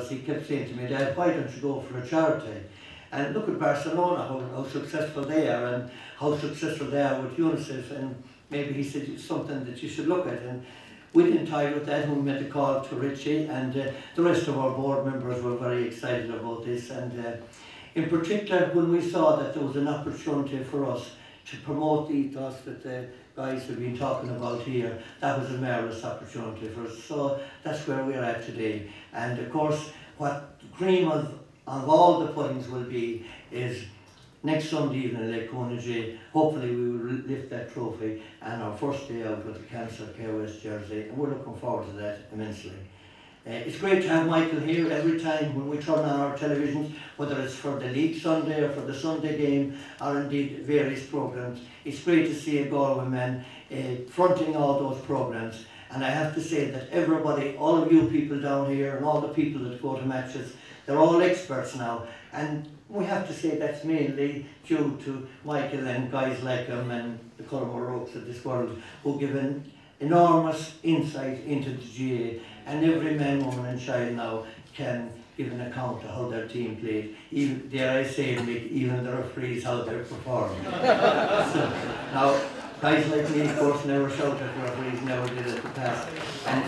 He kept saying to me, Dad, why don't you go for a charity? And look at Barcelona, how successful they are and how successful they are with UNICEF, and maybe he said it's something that you should look at. And we didn't tie with that, and we made a call to Richie, and the rest of our board members were very excited about this. And in particular, when we saw that there was an opportunity for us to promote the ethos that the guys have been talking about here, that was a marvellous opportunity for us. So that's where we're at today. And of course, what the cream of all the puddings will be is next Sunday evening in Lake Conaghy. Hopefully we will lift that trophy and our first day out with the Cancer Care West jersey, and we're looking forward to that immensely. It's great to have Michael here every time when we turn on our televisions, whether it's for the League Sunday or for the Sunday game or indeed various programmes. It's great to see a Galway man fronting all those programmes. And I have to say that everybody, all of you people down here and all the people that go to matches, they're all experts now. And we have to say that's mainly due to Michael and guys like him and the Culmore Oaks of this world who give an enormous insight into the GAA. And every man, woman and child now can give an account of how their team played. Even, dare I say, even the referees, how they performed. So, now, guys like me, of course, never shout at referees, never did at the past. And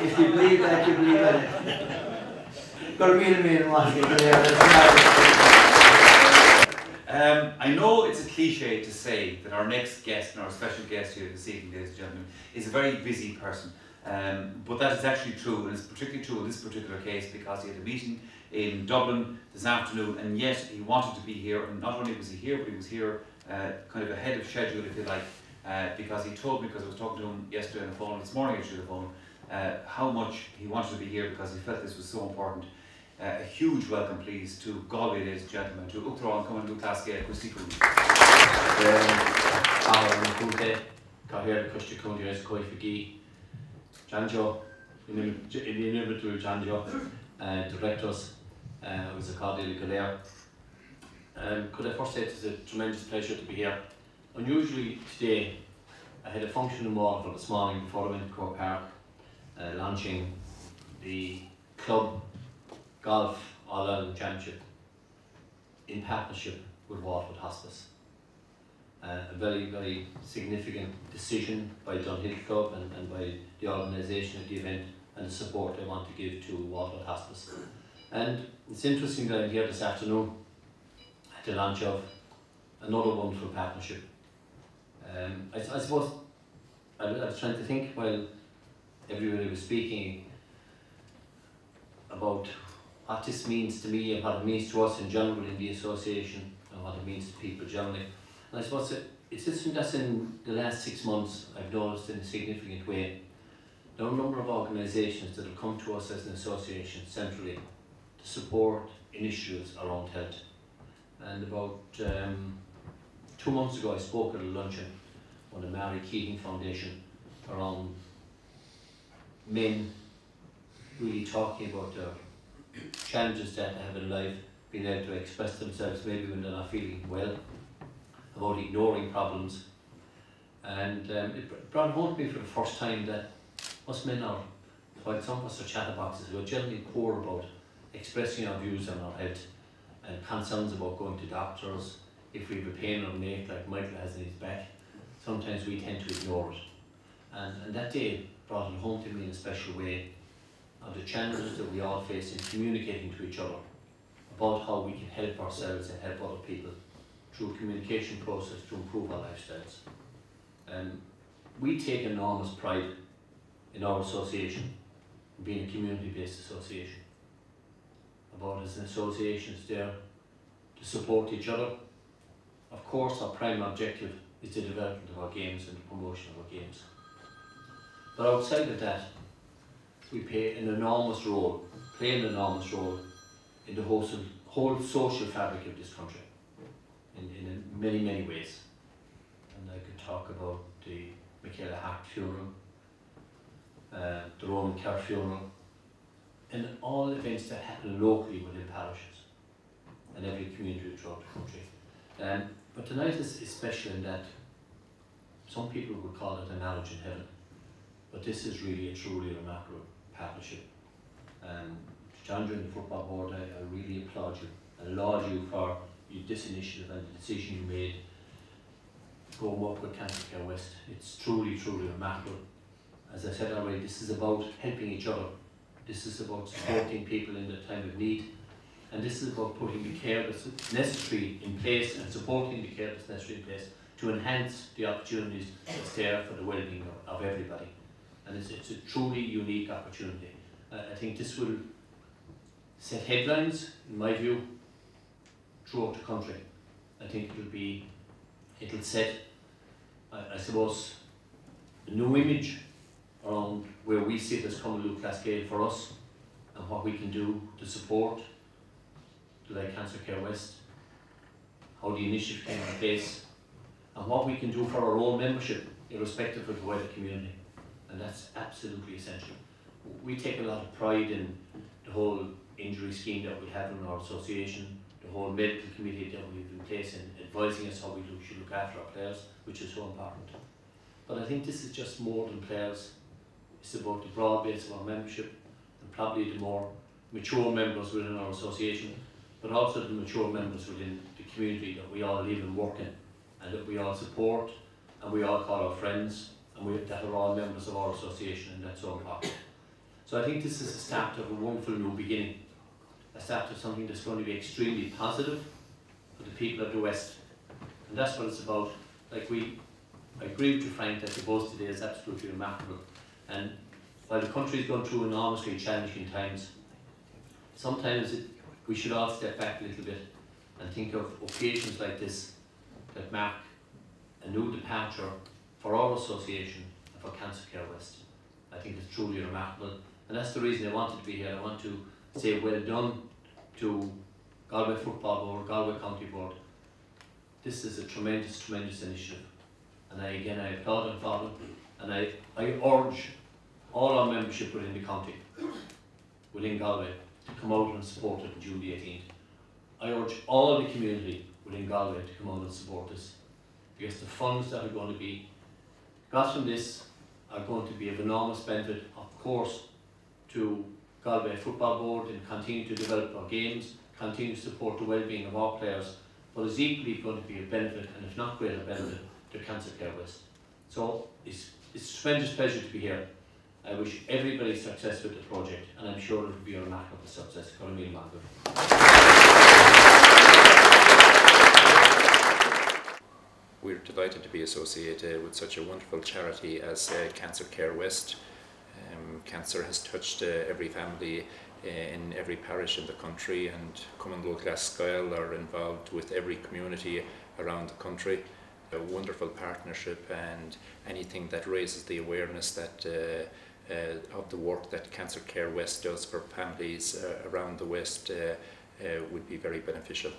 if you believe that, you believe it. Got to be the main one. I know it's a cliche to say that our next guest and our special guest here this evening, ladies and gentlemen, is a very busy person. But that is actually true, and it's particularly true in this particular case because he had a meeting in Dublin this afternoon, and yet he wanted to be here. And not only was he here, but he was here kind of ahead of schedule, if you like, because he told me, because I was talking to him yesterday on the phone, this morning actually on the phone, how much he wanted to be here because he felt this was so important. A huge welcome, please, to Galway, ladies and gentlemen, to Uachtaráin Cumann Lucasca Christy Coon. Janjo, inimitable Janjo, directors, was a Galway GAA. Could I first say it's a tremendous pleasure to be here. Unusually today, I had a function in Waterford this morning before I went to Cork Park, launching the club golf All-Ireland Championship in partnership with Waterford Hospice. A very, very significant decision by Dunhill Club and by the organisation of the event and the support they want to give to Waterford Hospice. And it's interesting that I'm here this afternoon at the launch of another wonderful partnership. I suppose I was trying to think while everybody was speaking about what this means to me and what it means to us in general in the association and what it means to people generally. And I suppose it's something that's in the last 6 months I've noticed in a significant way. There are a number of organisations that have come to us as an association centrally to support initiatives around health. And about 2 months ago I spoke at a luncheon on the Mary Keating Foundation around men really talking about their challenges that they have in life, being able to express themselves maybe when they're not feeling well, about ignoring problems. And it brought home to me for the first time that us men are, while some of us are chatterboxes, we're generally poor about expressing our views on our health and concerns about going to doctors. If we have a pain or neck like Michael has in his back, sometimes we tend to ignore it. And that day brought it home to me in a special way of the challenges that we all face in communicating to each other about how we can help ourselves and help other people through a communication process to improve our lifestyles. We take enormous pride in our association, being a community-based association. About as an association is there to support each other. Of course, our prime objective is the development of our games and the promotion of our games. But outside of that, we play an enormous role in the whole social fabric of this country in many, many ways. And I could talk about the Michaela Hart funeral, the Roman Kerr funeral, and all events that happen locally within parishes and every community throughout the country. But tonight is special in that some people would call it a marriage in heaven, but this is really a truly remarkable partnership. John, during the football board, I really applaud you and laud you for this initiative and the decision you made to go and work with Cancer Care West. It's truly, truly remarkable. As I said already, this is about helping each other. This is about supporting people in the time of need. And this is about putting the care that's necessary in place and supporting the care that's necessary in place to enhance the opportunities that's there for the well-being of everybody. And it's a truly unique opportunity. I think this will set headlines, in my view, throughout the country. I think it'll set, I suppose, a new image around where we sit as Cumberland Cascade for us and what we can do to support like Cancer Care West, how the initiative came in place, and what we can do for our own membership, irrespective of the wider community. And that's absolutely essential. We take a lot of pride in the whole injury scheme that we have in our association, the whole medical committee that we've in place in advising us how we should look after our players, which is so important. But I think this is just more than players. It's about the broad base of our membership and probably the more mature members within our association, but also the mature members within the community that we all live and work in, and that we all support and we all call our friends, and that are all members of our association, and that's so important. So I think this is the start of a wonderful new beginning, a start of something that's going to be extremely positive for the people of the West, and that's what it's about. Like I agree with you, Frank, that the buzz today is absolutely remarkable, and while the country is going through enormously challenging times, sometimes we should all step back a little bit and think of occasions like this that mark a new departure for our association and for Cancer Care West. I think it's truly remarkable, and that's the reason I wanted to be here. I want to say well done to Galway Football Board, Galway County Board. This is a tremendous, tremendous initiative, and I applaud and follow, and I urge all our membership within the county, within Galway, to come out and support it on June the 18th. I urge all the community within Galway to come out and support this, because the funds that are going to be got from this are going to be of enormous benefit, of course, to Galway Football Board in continuing to develop our games, continue to support the well-being of our players, but is equally going to be a benefit, and if not greater benefit, to Cancer Care West. So it's a tremendous pleasure to be here. I wish everybody success with the project, and I'm sure it will be a remarkable success. We're delighted to be associated with such a wonderful charity as Cancer Care West. Cancer has touched every family in every parish in the country, and Cumberland Cascade are involved with every community around the country. A wonderful partnership, and anything that raises the awareness that of the work that Cancer Care West does for families around the West would be very beneficial.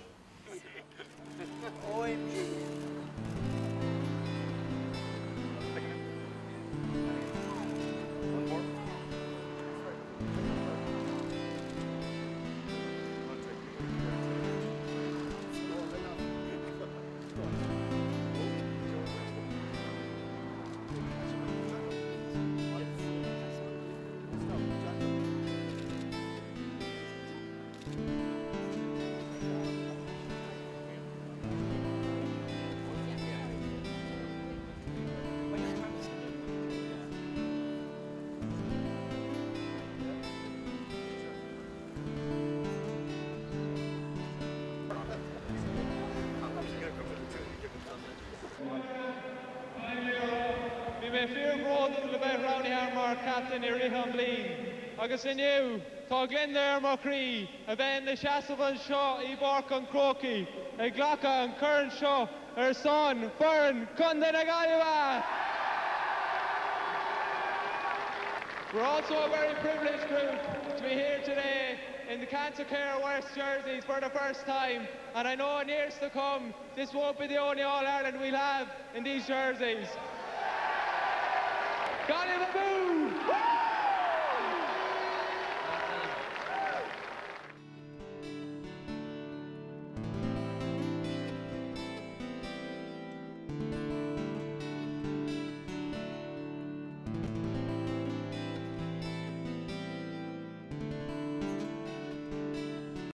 Fear growth le bit round here mar captain Irihan Bleen. Agus inniu, tá Glen there Macree, a ben the Shasavan Shaw, Bork and Croaky, a Glocka and Kern Shaw, her son, Fern, Kundan Agaiwa. We're also a very privileged group to be here today in the Cancer Care West jerseys for the first time, and I know in years to come this won't be the only All-Ireland we'll have in these jerseys. Got him a boo!